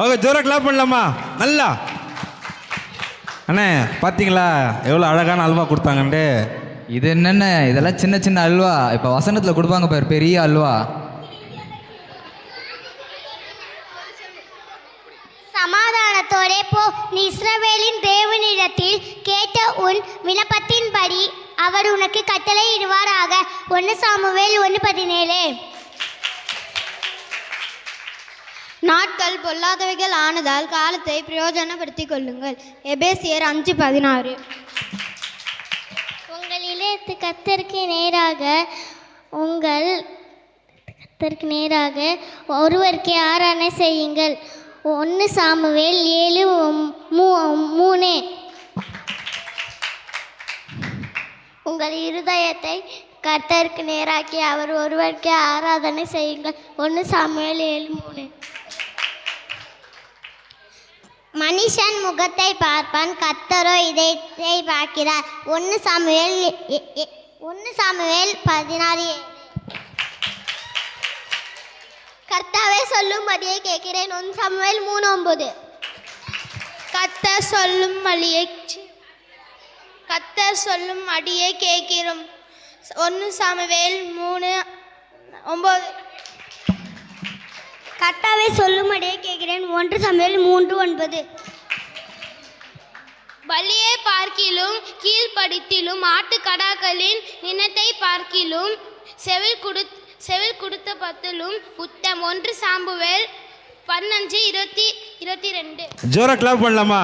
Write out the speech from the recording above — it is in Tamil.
ஓகே, ஜோரா கிளாப் பண்ணலாமா? நல்லா அண்ணே, பார்த்தீங்களா எவ்வளோ அழகான அல்வா கொடுத்தாங்கன்ட்டு? இது என்னென்ன, இதெல்லாம் சின்ன சின்ன அல்வா. இப்போ வசனத்தில் கொடுப்பாங்க பாரு பெரிய அல்வா. சமாதானத்தோடே போ, நீ இஸ்ரவேலின் தேவனிடத்தில் கேட்ட உன் விண்ணப்பத்தின்படி அவர் உனக்கு கட்டளையிடுவாராக. 1 சாமுவேல் 1:17. நாட்கள் பொல்லாதவைகள் ஆனதால் காலத்தை பிரயோஜனப்படுத்திக் கொள்ளுங்கள். எபேசியர் 5:16. உங்கள் இளையத்து கர்த்தருக்கு நேராக ஒருவருக்கு ஆராதனை செய்யுங்கள். 1 சாமுவேல் 7:3. உங்கள் இருதயத்தை கர்த்தருக்கு நேராக்கி அவர் ஒருவருக்கு ஆராதனை செய்யுங்கள். 1 சாமுவேல் 7:3. மனுஷன் முகத்தை பார்ப்பான், கர்த்தரோ இதயத்தை பார்க்கிறார். 1 சாமுவேல் 16:7. கர்த்தாவே சொல்லும்படியே கேட்கிறேன். 1 சாமுவேல் 3:9. கர்த்தர் சொல்லும் அடியே கேட்கிறோம். 1 சாமுவேல் 3:9. கர்த்தாவே சொல்லும்படியே கேட்கிறேன். 1 சாமுவேல் 3:9. பலியை பார்க்கிலும் கீழ்ப்படித்திலும் ஆட்டுக்கடாக்களின் நினத்தை பார்க்கிலும் செவில் கொடுத்த பத்திலும் உத்தம். 1 சாமுவேல் 15:22. ஜோரா கிளாப் பண்ணலாமா?